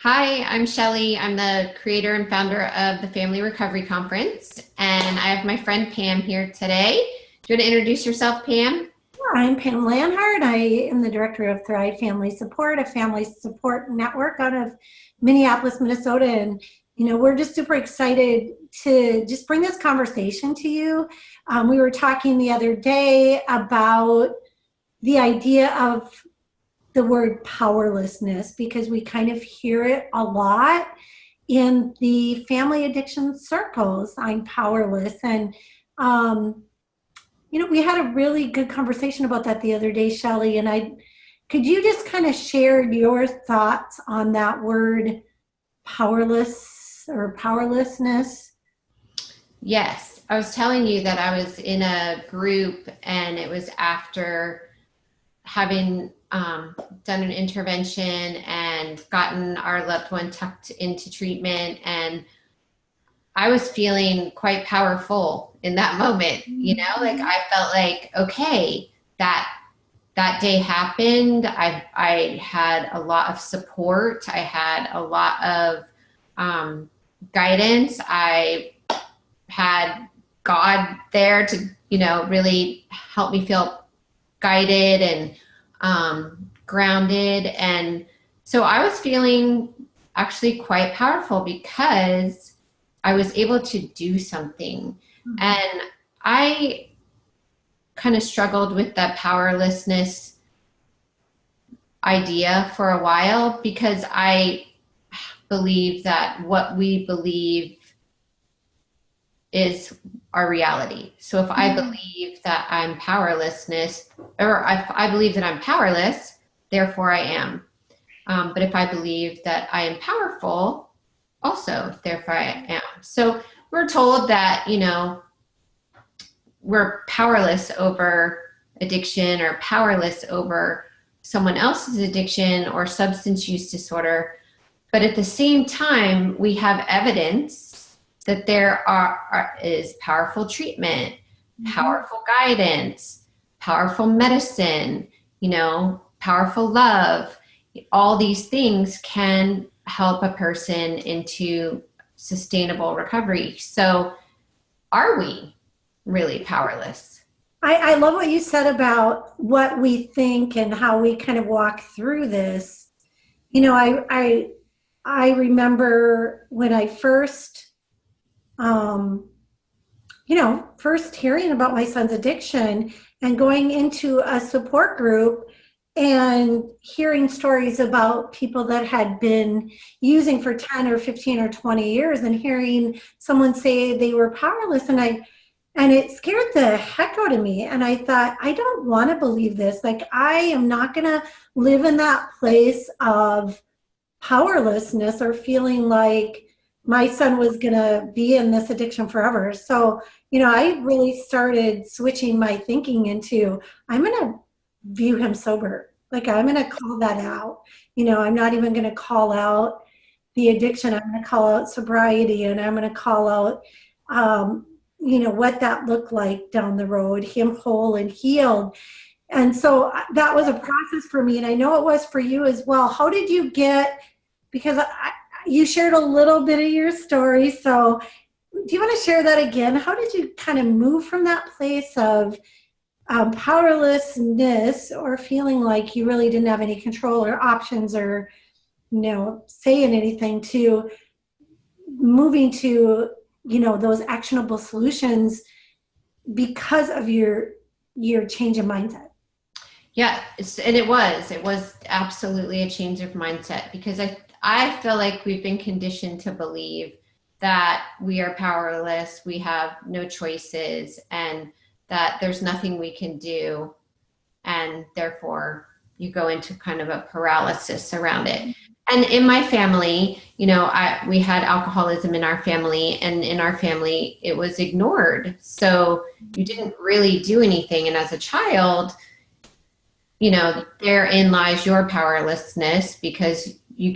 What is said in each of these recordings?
Hi, I'm Shelly. I'm the creator and founder of the Family Recovery Conference, and I have my friend Pam here today. Do you want to introduce yourself, Pam? I'm Pam Lanhart. I am the director of Thrive Family Support, a family support network out of Minneapolis, Minnesota. And, we're just super excited to just bring this conversation to you. We were talking the other day about the idea of the word powerlessness because we kind of hear it a lot in the family addiction circles. I'm powerless. And, we had a really good conversation about that the other day, Shelley, and could you just kind of share your thoughts on that word powerless or powerlessness? Yes, I was telling you that I was in a group, and it was after having done an intervention and gotten our loved one tucked into treatment, and I was feeling quite powerful in that moment. Like I felt like, okay, that day happened. I had a lot of support. I had a lot of guidance. I had God there to, really help me feel guided and grounded. And so I was feeling actually quite powerful because I was able to do something. And I kind of struggled with that powerlessness idea for a while because I believe that what we believe is our reality. So if I believe that I'm powerlessness, or if I believe that I'm powerless, therefore I am. But if I believe that I am powerful, also, therefore I am. So we're told that, we're powerless over addiction or powerless over someone else's addiction or substance use disorder. But at the same time, we have evidence that there is powerful treatment, powerful guidance, powerful medicine, powerful love. All these things can help a person into sustainable recovery. So are we really powerless? I love what you said about what we think and how we kind of walk through this. You know, I remember when I um, first hearing about my son's addiction and going into a support group and hearing stories about people that had been using for 10 or 15 or 20 years and hearing someone say they were powerless and it scared the heck out of me. And I thought, I don't want to believe this. Like, I am not going to live in that place of powerlessness or feeling like my son was going to be in this addiction forever. So, I really started switching my thinking into I'm going to view him sober. Like, I'm going to call that out. I'm not even going to call out the addiction. I'm going to call out sobriety, and I'm going to call out, what that looked like down the road, him whole and healed. And so that was a process for me. And I know it was for you as well. How did you get, because you shared a little bit of your story. So do you want to share that again? How did you kind of move from that place of powerlessness or feeling like you really didn't have any control or options or, saying anything to moving to, those actionable solutions because of your change of mindset? Yeah, and it was absolutely a change of mindset because I feel like we've been conditioned to believe that we are powerless, we have no choices, and that there's nothing we can do, and therefore you go into kind of a paralysis around it. And in my family, we had alcoholism in our family, and in our family it was ignored. So you didn't really do anything, and as a child, therein lies your powerlessness because you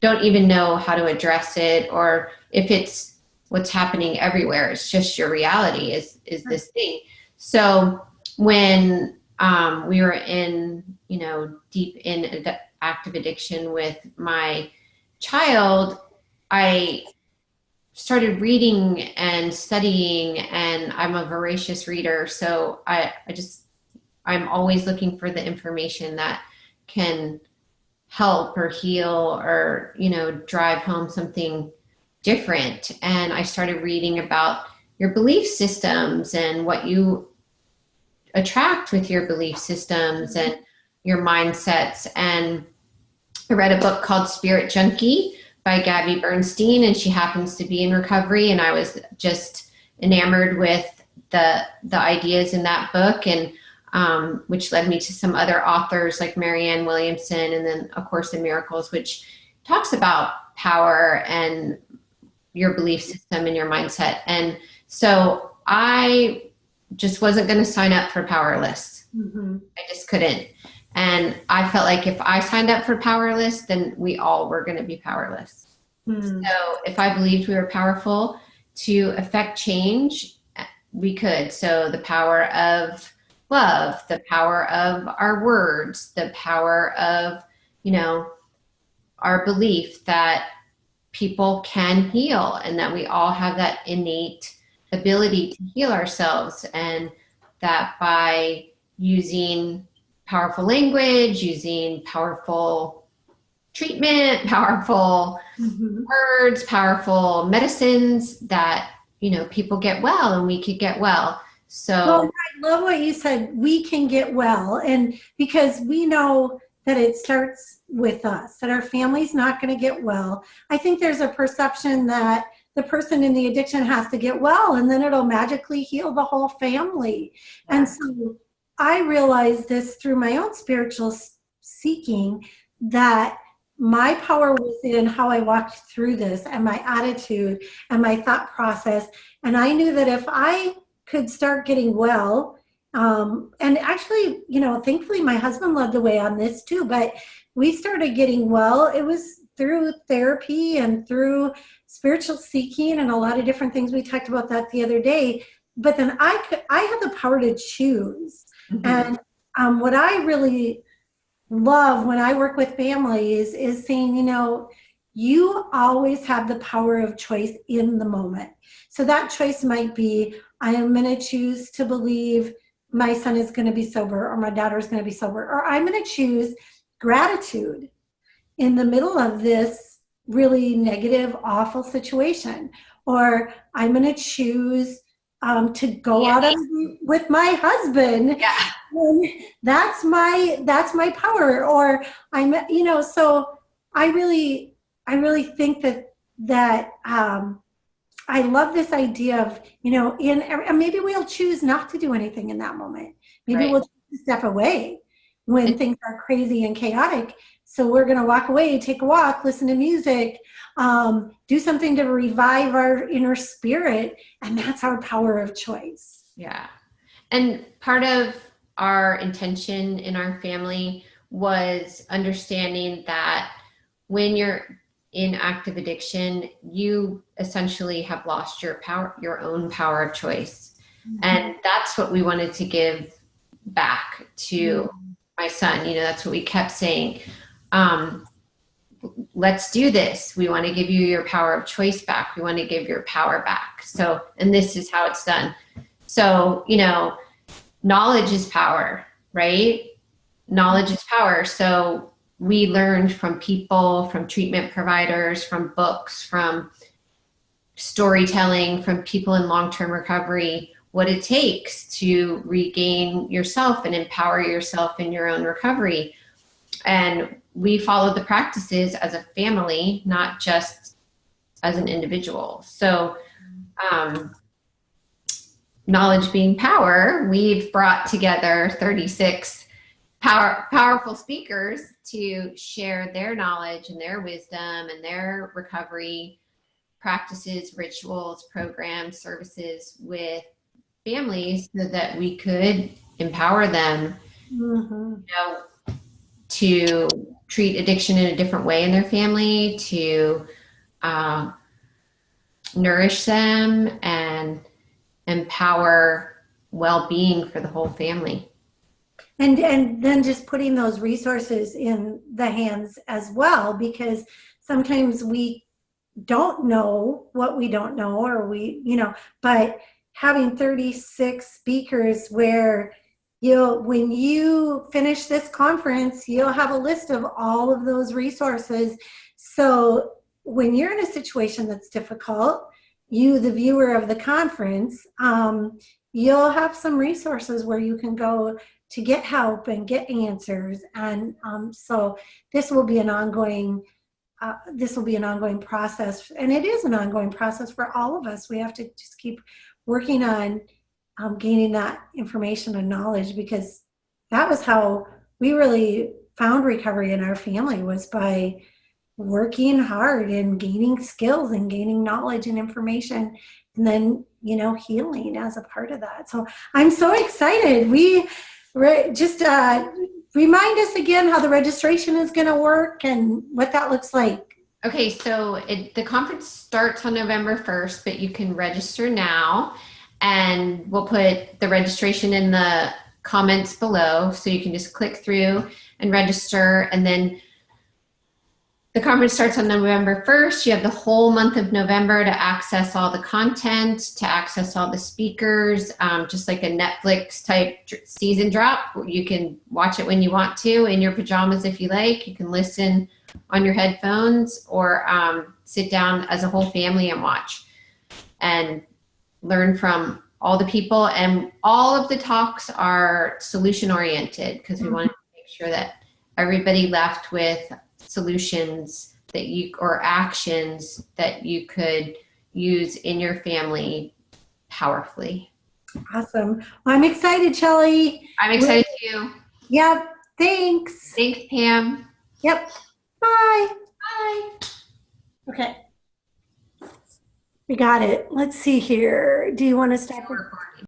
don't even know how to address it, or if it's what's happening everywhere. It's just your reality is this thing. So when we were in, deep in active addiction with my child, I started reading and studying, and I'm a voracious reader. So I'm always looking for the information that can help or heal or, drive home something different. And I started reading about your belief systems and what you attract with your belief systems and your mindsets. And I read a book called Spirit Junkie by Gabby Bernstein, and she happens to be in recovery. And I was just enamored with the ideas in that book, and which led me to some other authors like Marianne Williamson, and then A Course in Miracles, which talks about power and your belief system and your mindset. And so I just wasn't going to sign up for Powerless. Mm-hmm. I just couldn't. And I felt like if I signed up for Powerless, then we all were going to be powerless. Mm. So if I believed we were powerful to affect change, we could. So the power of love, the power of our words, the power of, our belief that people can heal and that we all have that innate ability to heal ourselves, and that by using powerful language, using powerful treatment, powerful words, powerful medicines, that, people get well and we could get well. So well, I love what you said. We can get well. And because we know that it starts with us, that our family's not going to get well. I think there's a perception that the person in the addiction has to get well and then it'll magically heal the whole family. Yeah. And so I realized this through my own spiritual seeking, that my power was in how I walked through this and my attitude and my thought process. And I knew that if I could start getting well, and actually, thankfully my husband led the way on this too, but we started getting well. It was through therapy and through spiritual seeking and a lot of different things. We talked about that the other day, but then I had the power to choose. Mm-hmm. And what I really love when I work with families is saying, you always have the power of choice in the moment. So that choice might be, I am going to choose to believe my son is going to be sober, or my daughter is going to be sober, or I'm going to choose gratitude in the middle of this really negative, awful situation, or I'm going to choose to go out with my husband. Yeah. That's my power. Or so I really think that I love this idea of, and maybe we'll choose not to do anything in that moment. Maybe we'll choose to step away when things are crazy and chaotic. So we're going to walk away, take a walk, listen to music, do something to revive our inner spirit. And that's our power of choice. Yeah. And part of our intention in our family was understanding that when you're in active addiction, you essentially have lost your own power of choice. Mm-hmm. And that's what we wanted to give back to my son. That's what we kept saying. Let's do this. We want to give you your power of choice back. We want to give your power back. So, and this is how it's done. So, knowledge is power, right? Knowledge is power. So we learned from people, from treatment providers, from books, from storytelling, from people in long-term recovery, what it takes to regain yourself and empower yourself in your own recovery. And we followed the practices as a family, not just as an individual. So knowledge being power, we've brought together 36 powerful speakers to share their knowledge and their wisdom and their recovery practices, rituals, programs, services with families so that we could empower them to treat addiction in a different way in their family, to nourish them and empower well-being for the whole family. And then just putting those resources in the hands as well, because sometimes we don't know what we don't know, or but having 36 speakers where when you finish this conference, you'll have a list of all of those resources. So when you're in a situation that's difficult, you, the viewer of the conference, you'll have some resources where you can go to get help and get answers. And so this will be an ongoing process, and it is an ongoing process for all of us. We have to just keep working on gaining that information and knowledge, because that was how we really found recovery in our family, was by working hard and gaining skills and gaining knowledge and information, and then healing as a part of that. So I'm so excited. Just remind us again how the registration is going to work and what that looks like. Okay, so the conference starts on November 1st, but you can register now, and we'll put the registration in the comments below, so you can just click through and register. And then the conference starts on November 1st. You have the whole month of November to access all the content, to access all the speakers, just like a Netflix type season drop. You can watch it when you want to in your pajamas if you like. You can listen on your headphones, or sit down as a whole family and watch and learn from all the people. And all of the talks are solution oriented, because we wanted to make sure that everybody left with solutions or actions that you could use in your family powerfully. Awesome. Well, I'm excited, Shelly. I'm excited too. Yep. Thanks. Thanks, Pam. Yep. Bye. Bye. Okay. We got it. Let's see here. Do you want to stop recording?